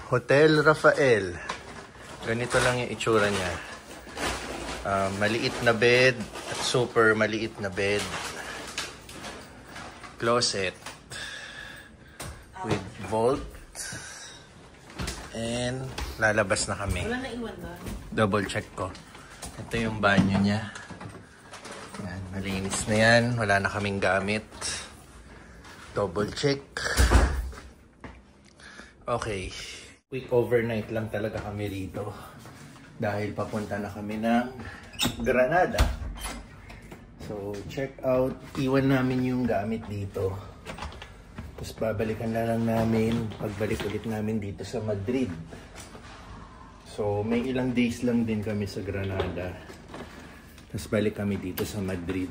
Hotel Rafael. Ganito lang yung itsura niya. Maliit na bed at super maliit na bed. Closet with vault. And lalabas na kami. Wala na iwan doon. Double check ko. Ito yung banyo niya. Yan, malinis na yan. Wala na kaming gamit. Double check. Okay. Quick overnight lang talaga kami rito. Dahil papunta na kami ng Granada. So, check out. Iwan namin yung gamit dito. Tapos babalikan na lang namin pagbalik ulit namin dito sa Madrid. So, may ilang days lang din kami sa Granada. Tapos balik kami dito sa Madrid.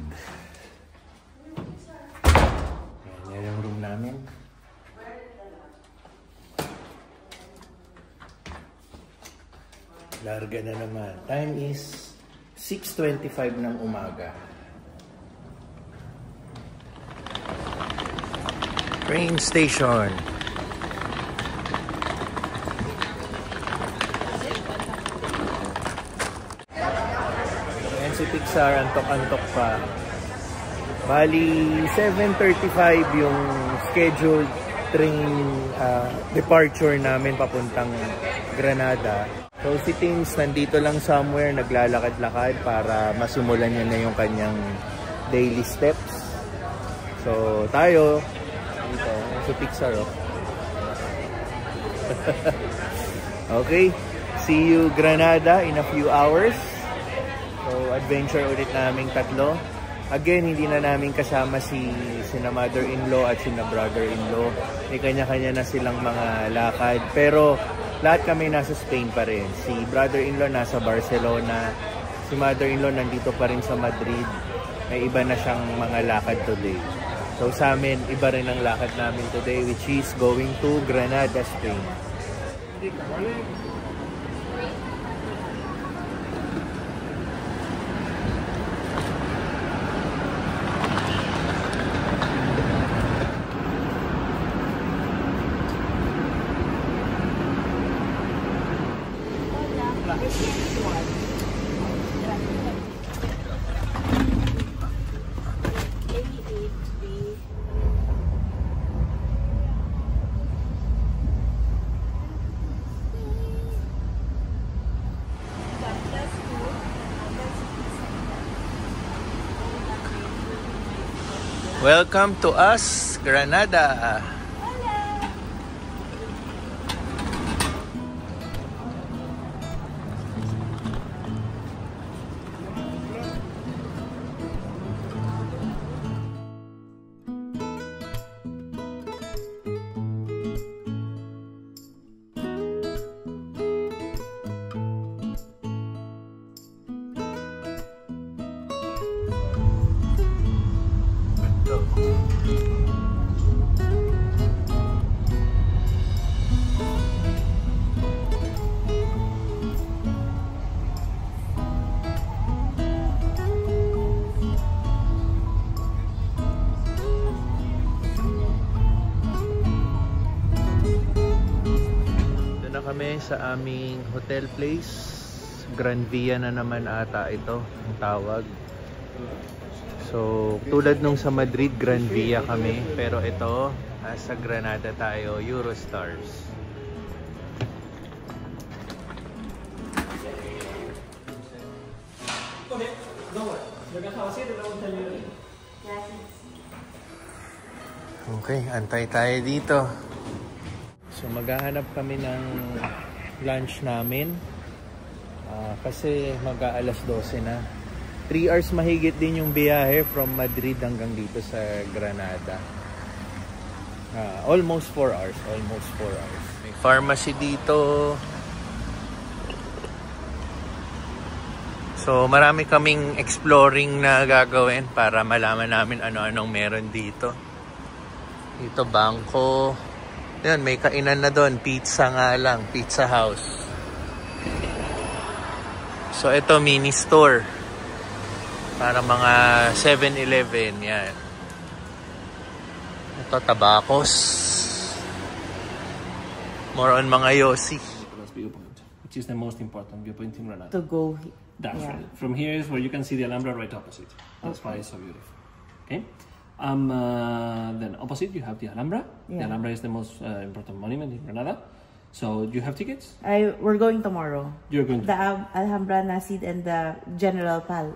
Ayan yung room namin. Larga na naman. Time is 6:25 ng umaga. Train station. Ayan si Pixar, antok-antok pa. Bali, 7:35 yung scheduled train departure namin papuntang Granada. So si Tins nandito lang somewhere, naglalakad-lakad para masimulan niya na yung kanyang daily steps. So tayo, dito, si Pixar, oh. Okay, see you Granada in a few hours. So adventure ulit naming tatlo. Again, hindi na namin kasama sina mother-in-law at sina brother-in-law. May kanya-kanya na silang mga lakad. Pero lahat kami nasa Spain pa rin. Si brother-in-law nasa Barcelona. Si mother-in-law nandito pa rin sa Madrid. May iba na siyang mga lakad today. So sa amin, iba rin ang lakad namin today, which is going to Granada, Spain. Welcome to us, Granada. Kami sa aming hotel place. Gran Via na naman ata ito ang tawag. So tulad nung sa Madrid, Gran Via kami, pero ito sa Granada tayo, Eurostars. Okay, antay tayo dito. So maghahanap kami ng lunch namin kasi mag-aalas 12 na. 3 hours mahigit din yung biyahe from Madrid hanggang dito sa Granada. Almost 4 hours. Almost 4 hours. May pharmacy dito. So marami kaming exploring na gagawin para malaman namin ano-anong meron dito. Dito bangko. Yan, may kainan na doon. Pizza nga lang. Pizza House. So, ito mini store. Para mga 7-Eleven. Yan. Ito, tabacos. More on mga Yossi. Viewpoint, which is the most important viewpoint in Granada. To go. That's right. From here is where you can see the Alhambra right opposite. That's why it's so beautiful. Okay. Then opposite you have the Alhambra. The Alhambra is the most important monument in Granada. So you have tickets? We're going tomorrow. You're going to the Alhambra, Nasid, and the General Pala.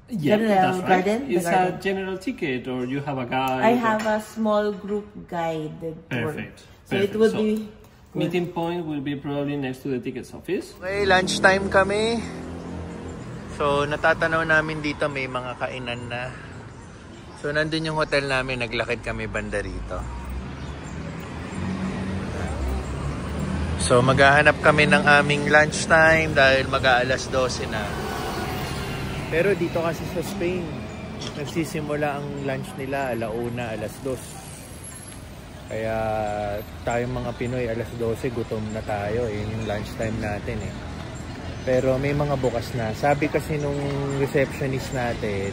Yeah, General that's right. Garden. It's a general ticket, or you have a guide. I have a small group guided tour. Perfect. So it would be. Meeting point will be probably next to the tickets office. Okay, lunchtime kami. So, natatanaw namin dito may mga kainan na. So, nandun yung hotel namin. Naglakad kami banda rito. So, maghahanap kami ng aming lunchtime dahil mag-aalas 12 na. Pero dito kasi sa Spain, nagsisimula ang lunch nila 1:00, 2:00. Kaya tayong mga Pinoy alas 12 gutom na tayo, yung lunchtime natin eh. Pero may mga bukas na. Sabi kasi nung receptionist natin,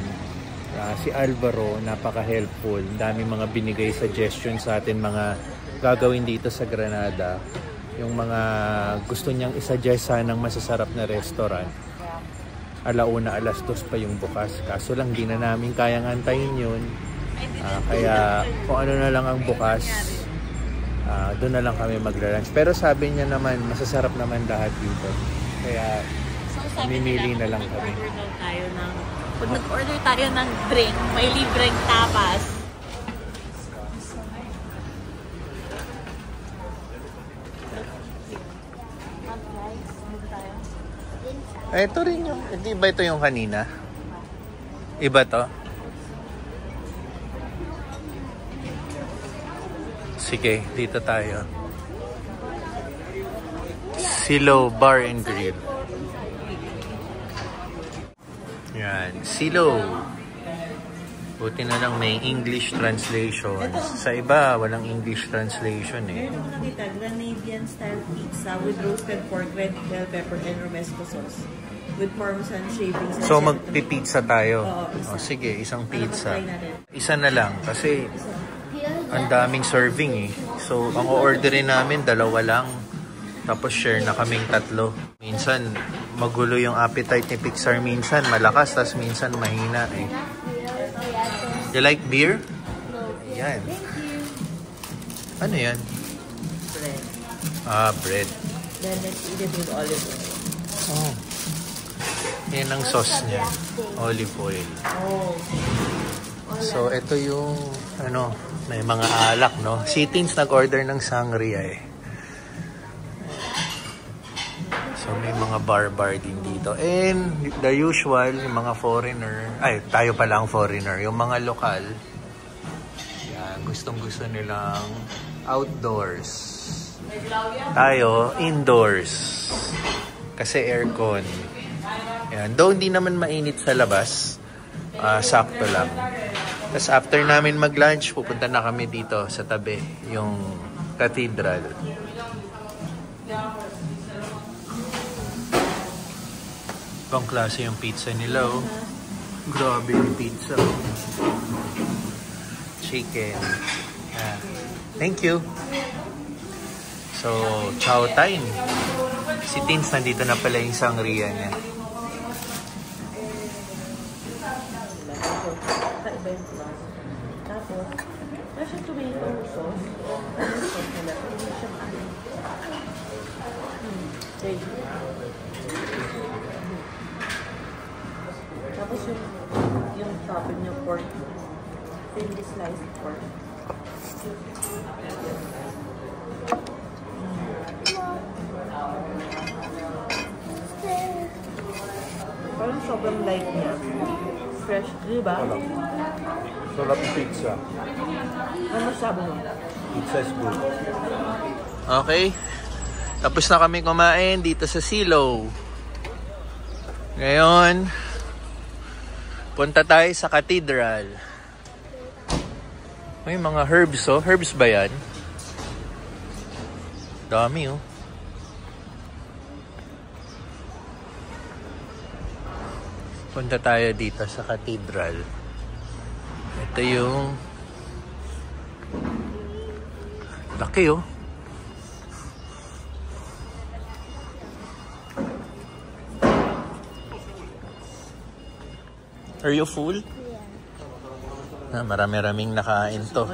si Alvaro, napaka-helpful. Dami mga binigay suggestions sa atin, mga gagawin dito sa Granada. Yung mga gusto niyang isuggest sanang masasarap na restaurant. 1:00, 2:00 pa yung bukas. Kaso lang di na namin kayang antayin yun. Kaya kung ano na lang ang bukas, doon na lang kami magla-lunch. Pero sabi niya naman, masasarap naman lahat dito. Kaya mamimili na lang kami. Pag nag-order tayo ng drink, may libreng tapas. Ito rin yung, hindi ba ito yung kanina? Iba to? Sige, dito tayo. Silo Bar and Grill. Yan, Silo. Buti na lang may English translation. Sa iba, walang English translation eh. Ito mo nakita, Granadian style pizza with roasted pork, red bell pepper, and romesco sauce. With parmesan shavings. So magpipizza tayo. Oo, sige, isang pizza. Isa na lang kasi ang daming serving eh. So, ang o-orderin namin, 2 lang. Tapos share na kaming 3. Minsan, magulo yung appetite ni Pixar. Minsan, malakas. Tapos minsan, mahina eh. You like beer? Yan. Ano yan? Bread. Bread. Then let's eat it with olive oil. Oh. Yan ang sauce niya. Olive oil. Oh. So, ito yung, may mga alak, no? Si Tins nag-order ng sangria eh. So, may mga bar din dito. And, the usual, yung mga foreigner, tayo pala ang foreigner, yung mga lokal, yan, gustong-gusto nilang outdoors. Tayo, indoors. Kasi aircon. Yan. Though hindi naman mainit sa labas, sakto lang. Tapos after namin mag-lunch, pupunta na kami dito sa tabi, yung cathedral. Ibang klase yung pizza nila, oh. Grabe yung pizza, oh. Chicken. Yeah. Thank you. So, chow time. Si Tins, nandito na pala yung sangria niya. Tapos, kasi tomato sauce. Ano sauce nila? Hindi siya tapos yung topping niya pork. Thinly sliced pork. Parang sobrang light niya. Fresh, di ba? Sarap pizza. Ano masabi mo? Pizza is good. Okay. Tapos na kami kumain dito sa Silo. Ngayon, punta tayo sa cathedral. May mga herbs, oh. Herbs ba yan? Dami, oh. Punta tayo dito sa cathedral. Ito yung laki, oh. Are you full? Yeah. Marami-raming nakain to.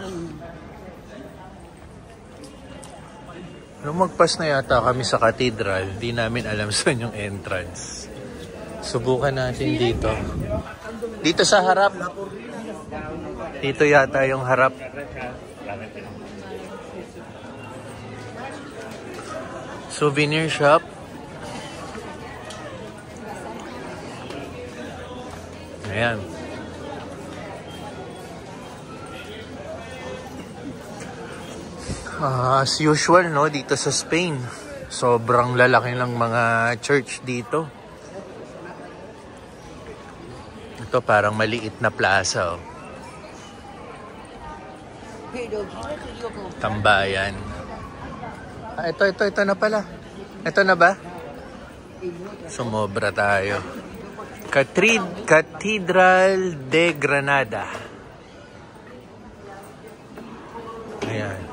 Lumagpas na yata kami sa cathedral. Di namin alam saan yung entrance. Subukan natin dito. Dito sa harap. Dito yata yung harap. Souvenir shop. Ayan. As usual, no, dito sa Spain, sobrang lalaki ng mga church dito. Ito parang maliit na plaza, oh. Tambayan. Ito na pala. Ito na ba? Sumobra tayo. Cathedral de Granada. Ayan.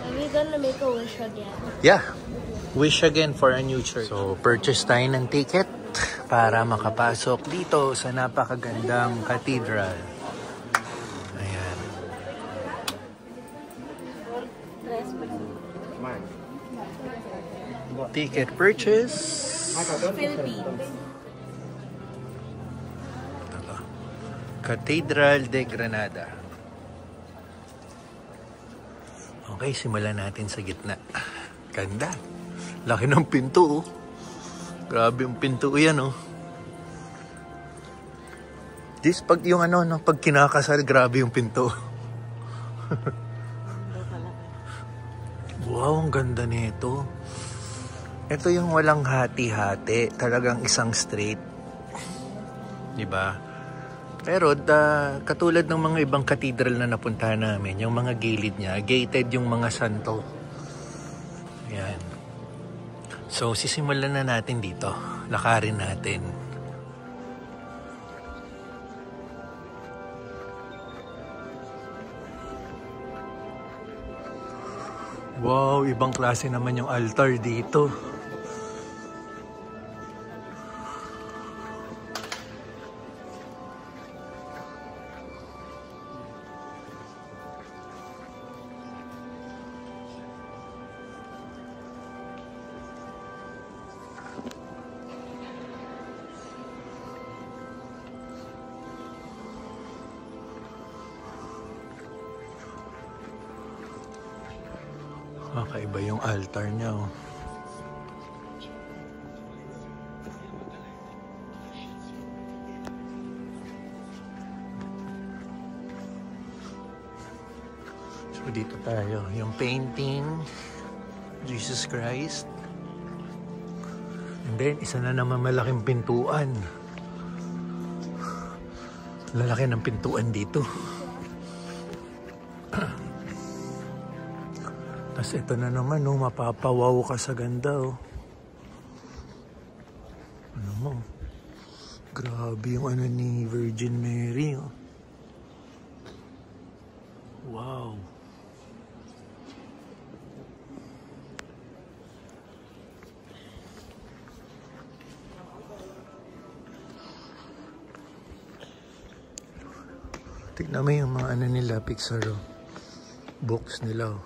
Are we gonna make a wish again? Yeah. Wish again for a new church. So, purchase tayo ng ticket para makapasok dito sa napakagandang cathedral. Ayan. Ticket purchase. Philippines. Cathedral de Granada. Okay, simulan natin sa gitna. Ganda. Laki ng pinto, oh. Grabe yung pinto yan, oh. This, pag yung ano, no, pag kinakasal, grabe yung pinto. Wow, ang ganda nito. Ito yung walang hati-hati. Talagang isang straight. Diba? Pero katulad ng mga ibang cathedral na napuntahan namin, yung mga gilid niya, gated yung mga santo. Ayan. So, sisimulan na natin dito. Lakarin natin. Wow, ibang klase naman yung altar dito. Kakaiba yung altar niya, oh. So dito tayo, yung painting, Jesus Christ. And then isa na naman malaking pintuan. Lalaki ng pintuan dito. Tapos ito na naman, oh, mapapawaw ka sa ganda, oh. Ano mo? Grabe yung ano ni Virgin Mary, oh. Wow. Tignan mo yung mga ano nila, Pixar, oh. Books nila, oh.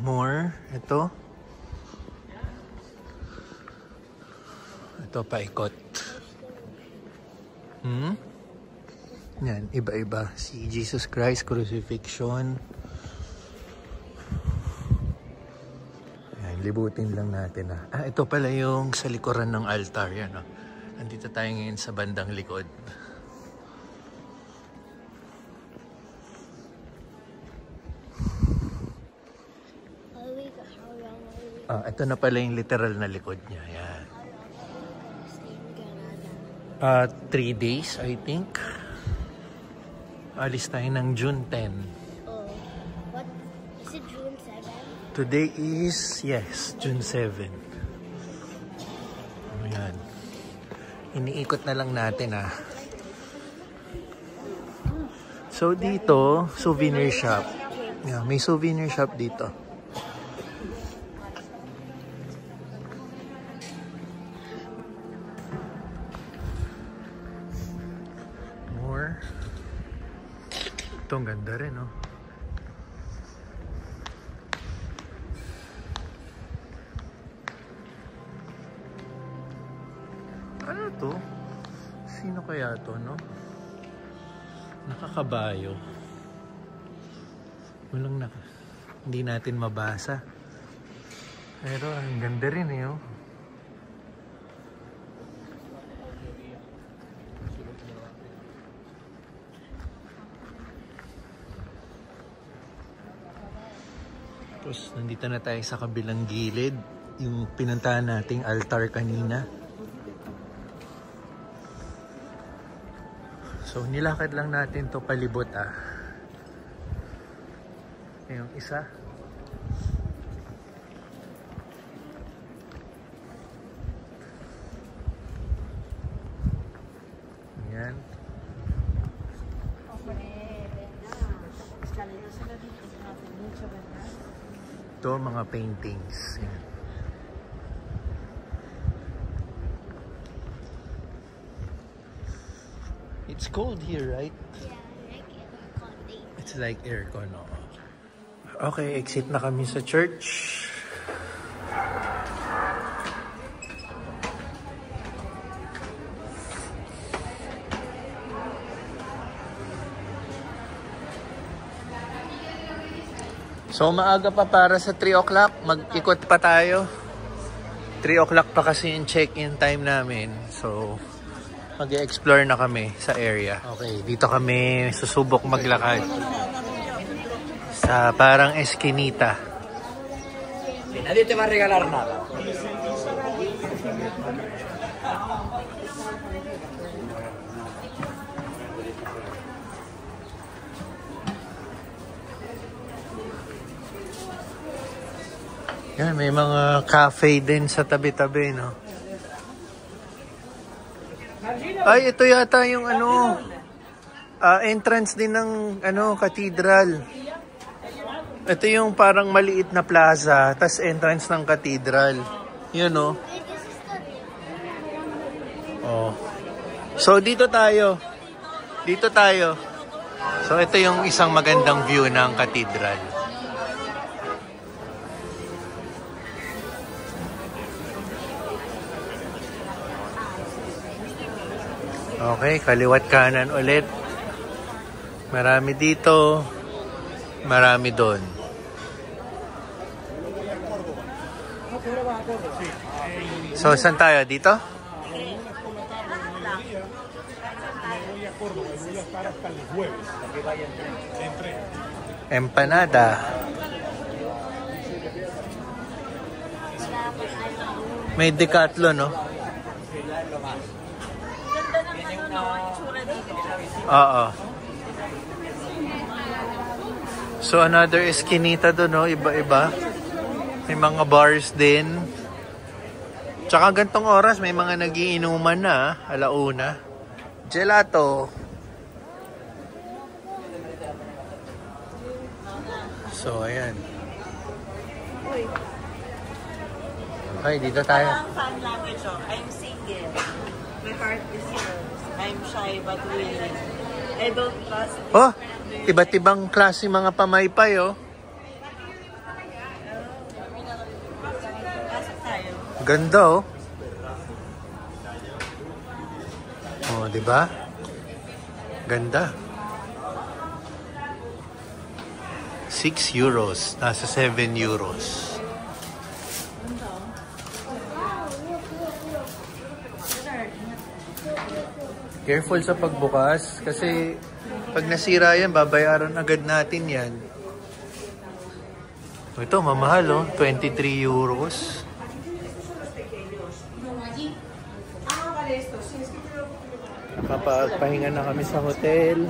More. Ito paikot. Yan, iba-iba. Si Jesus Christ, crucifixion. Yan, libutin lang natin, ah. Ito pala yung sa likuran ng altar. Yan, oh. Nandito tayo ngayon sa bandang likod. Ito na pala yung literal na likod niya. Yan. 3 days, I think. Alis tayo ng June 10. Oh, what? Is it June 7? Today is, yes, June 7. Ayan. Iniikot na lang natin So dito, souvenir shop. Yeah, may souvenir shop dito. More. Ito ang ganda rin, no? Ano to? Sino kaya to, no? Nakakabayo. Hindi natin mabasa. Pero ang ganda rin eh, oh. Tapos nandito na tayo sa kabilang gilid. Yung pinuntahan nating altar kanina. So, nilakad lang natin to palibot Yung isa. Ayan. Ito, mga paintings. Ayan. It's cold here, right? Yeah, like aircon. It's like aircon, no? Okay, exit na kami sa church. So, maaga pa para sa 3 o'clock. Mag-ikot pa tayo. 3 o'clock pa kasi yung check-in time namin. So, mag-explore na kami sa area. Okay, dito kami susubok maglakad. Sa parang eskinita. Nadie te va a regalar nada. Yan, may mga cafe din sa tabi-tabi, no? Ay, ito yata yung entrance din ng cathedral. Ito yung parang maliit na plaza, tas entrance ng cathedral. Yun, no? Oh. So, dito tayo. Dito tayo. So, ito yung isang magandang view ng cathedral. Okay, kaliwat kanan ulit. Marami dito. Marami doon. So, saan tayo? Dito? Empanada. May Decathlon, no? Oo. So, another eskinita doon, no? Iba-iba. May mga bars din. Tsaka gantong oras, may mga nagiinuman na, alauna. Gelato. So, ayan. Okay, dito tayo. Parang fan language, I'm single. My heart is yours. I'm shy but willing. I don't trust you. Oh, iba't ibang klase mga pamaypay, oh. Pasok tayo. Ganda, oh. Oh, di ba? Ganda. 6 euros. Nasa 7 euros. Careful sa pagbukas kasi pag nasira yan, babayaran agad natin yan. Ito, mamahal, oh. 23 euros. Nakapagpahinga na kami sa hotel.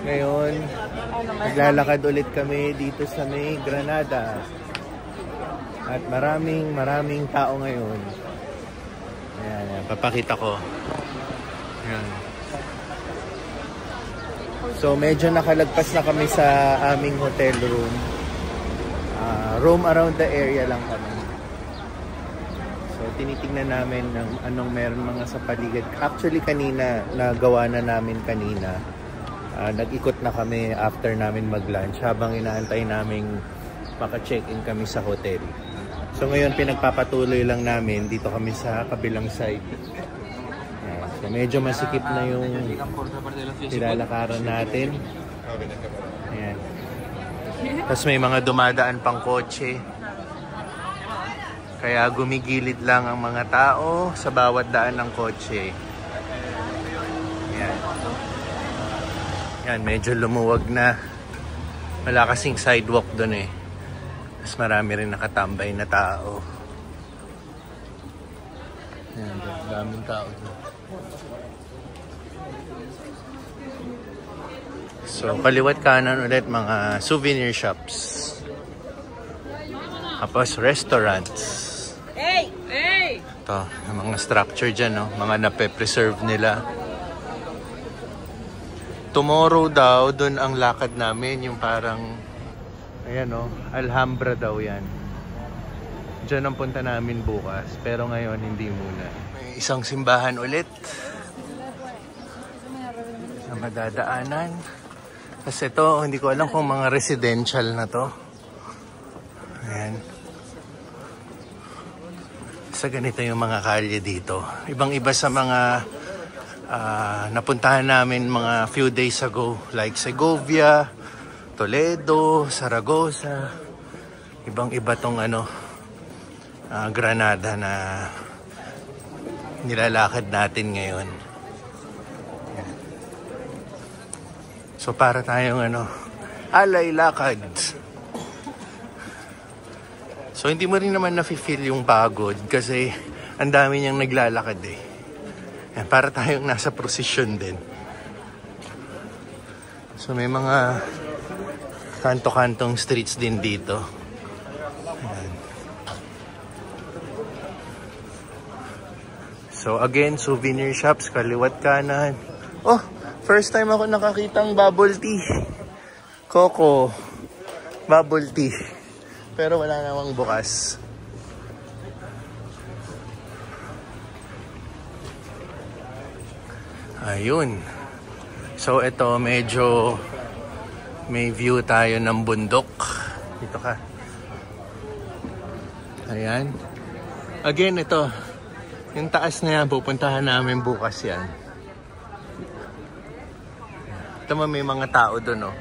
Ngayon, naglalakad ulit kami dito sa may Granada. At maraming tao ngayon. Ayan, papakita ko. Ayan. So medyo nakalagpas na kami sa aming hotel room. Roam around the area lang kami. So tinitingnan namin ng anong meron mga sa paligid. Actually kanina, nagawa na namin kanina. Nag-ikot na kami after namin mag-lunch habang inaantay namin maka-check-in kami sa hotel. So ngayon pinagpapatuloy lang namin dito kami sa kabilang side. So medyo masikip na yung nilalakaran natin. Ayan. Tapos may mga dumadaan pang kotse. Kaya gumigilid lang ang mga tao sa bawat daan ng kotse. Ayan. Ayan, medyo lumuwag na. Wala kasing sidewalk doon eh. Mas marami rin nakatambay na tao. Ayan, daming tao doon. So, kaliwat kanan ulit mga souvenir shops. Tapos, restaurants. Hey! Hey! Ito, yung mga structure dyan, no? Mga nape-preserve nila. Tomorrow daw, dun ang lakad namin, yung parang, ayan o, Alhambra daw yan. Diyan ang punta namin bukas, pero ngayon hindi muna. May isang simbahan ulit na madadaanan. Kasi ito, hindi ko alam kung mga residential na to. Ayan. Sa ganito yung mga kalye dito. Ibang-iba sa mga napuntahan namin mga few days ago. Like Segovia, Toledo, Zaragoza. Ibang-iba tong Granada na nilalakad natin ngayon. So para tayong alay lakad. So hindi mo rin naman nafe-feel yung pagod kasi ang dami niyang naglalakad eh. Yan, para tayong nasa prosesyon din. So may mga kanto-kantong streets din dito. Ayan. So again, souvenir shops, kaliwat kanan. Oh! First time ako nakakitang bubble tea. Coco. Bubble tea. Pero wala namang bukas. Ayun. So ito medyo may view tayo ng bundok. Dito ka. Ayan. Again ito. Yung taas na yan, pupuntahan namin bukas yan. Tama, may mga tao doon,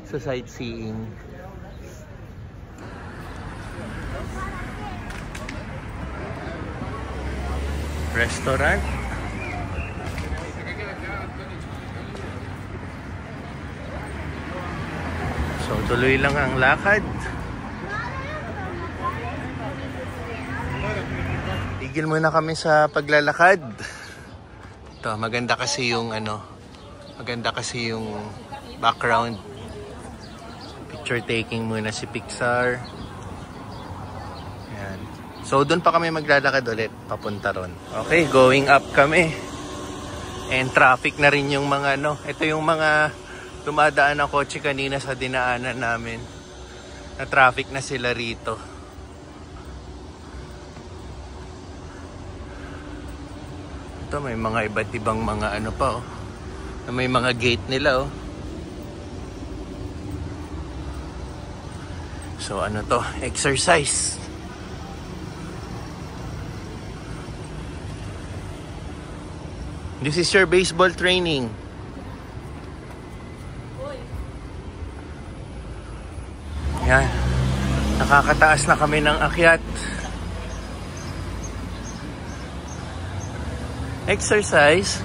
sa sightseeing. Restaurant. So, tuloy lang ang lakad. Tigil muna kami sa paglalakad. Ito, maganda kasi yung maganda kasi yung background. Picture taking muna si Pixar. Ayan. So doon pa kami maglalakad ulit papunta ron. Okay, going up kami. And traffic na rin yung mga ito yung mga dumadaan na kotse kanina sa dinaanan namin. Na traffic na sila rito. Ito may mga iba't ibang mga pa may mga gate nila So to? Exercise. This is your baseball training. Yan. Nakakataas na kami ng akyat. Exercise.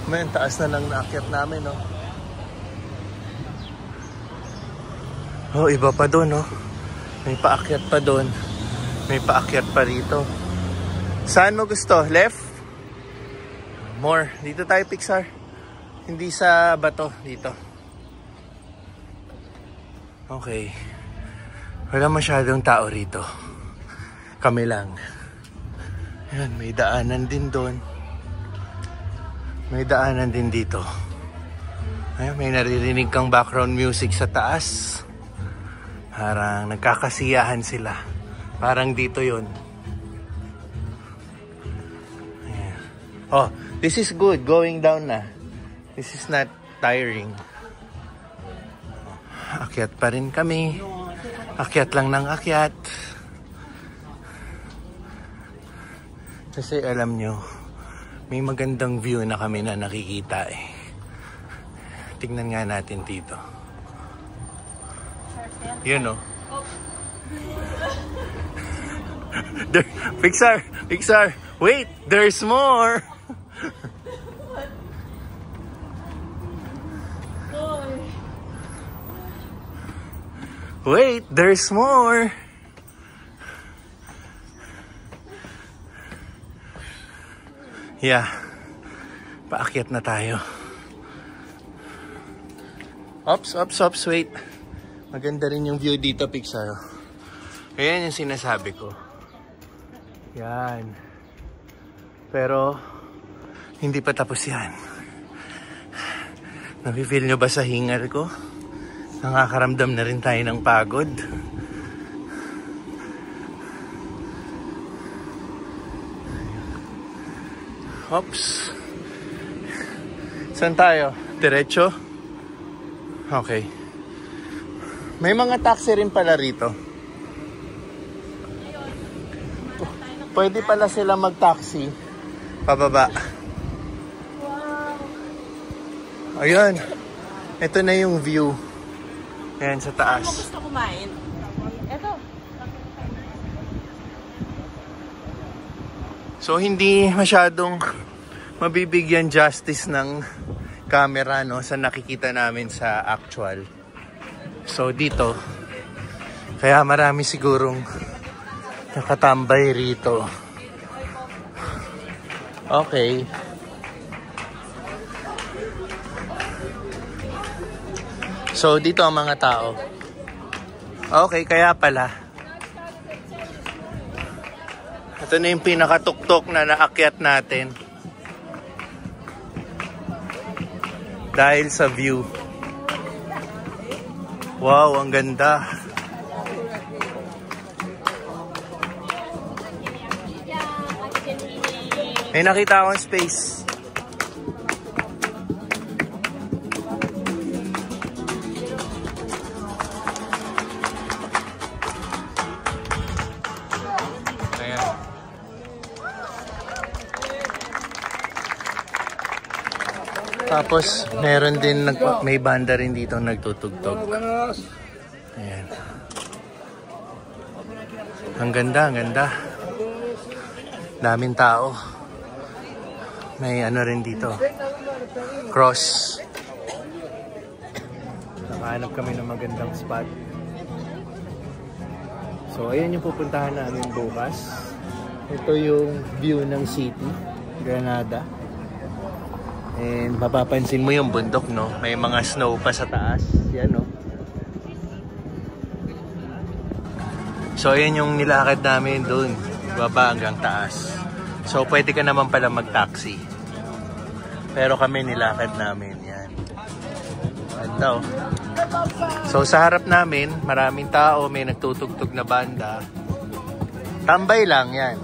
May taas na lang naakyat namin, Oh, iba pa doon, May paakyat pa doon. May paakyat pa rito. Saan mo gusto? Left? More. Dito tayo, Pixar. Hindi sa bato. Dito. Okay. Wala masyadong tao rito. Kami lang. Ayan, may daanan din doon. May daanan din dito. Ayan, may naririnig kang background music sa taas. Parang nagkakasiyahan sila. Parang dito yun. Ayan. Oh, this is good. Going down na. This is not tiring. Akyat pa rin kami. Akyat lang ng akyat. Kasi alam nyo, may magandang view na kami na nakikita eh. Tingnan nga natin dito. Yun oh. Pixar! Pixar! Wait! There's more! Wait! There's more! Yeah. Paakyat na tayo. Ops, ops, ops, wait. Maganda rin yung view dito, Pixar. Ayan yung sinasabi ko. Yan. Pero, hindi pa tapos yan. Nafe-feel nyo ba sa hingal ko? Nakakaramdam na rin tayo ng pagod. Oops. Saan tayo? Diretso? Okay. May mga taxi rin pala rito. Pwede pala sila mag-taxi. Pababa. Ayun. Ito na yung view. Ayan sa taas. Ako gusto kumain. Ito. So hindi masyadong mabibigyan justice ng camera no sa nakikita namin sa actual. So dito kaya marami sigurong nakatambay rito. Okay. So dito ang mga tao. Okay, kaya pala. Ito na yung pinakatuktok na naakyat natin. Dahil sa view. Wow, ang ganda. May nakita akong space. Tapos, meron din, may banda rin dito nagtutugtog. Ayan. Ang ganda, ang ganda. Daming tao. May ano rin dito. Cross. Nakahanap kami ng magandang spot. So, ayan yung pupuntahan namin bukas. Ito yung view ng city, Granada. And mapapansin mo yung bundok, no? May mga snow pa sa taas. Yan, no? So, ayan yung nilakad namin doon. Baba hanggang taas. So, pwede ka naman pala mag-taxi. Pero kami nilakad namin. Yan. Ito. So, sa harap namin, maraming tao. May nagtutugtog na banda. Tambay lang, yan.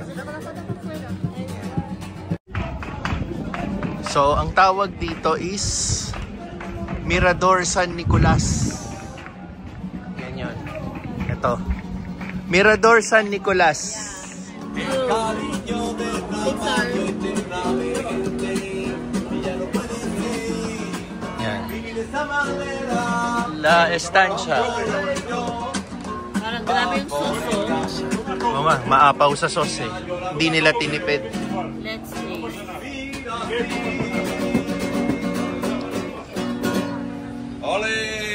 So, ang tawag dito is Mirador San Nicolas. Yan yun. Ito. Mirador San Nicolas. Yan. La Estancia. Parang grabe yung suso. Mama, maapaw sa sauce eh. Hindi nila tinipid. Let's see. Ole!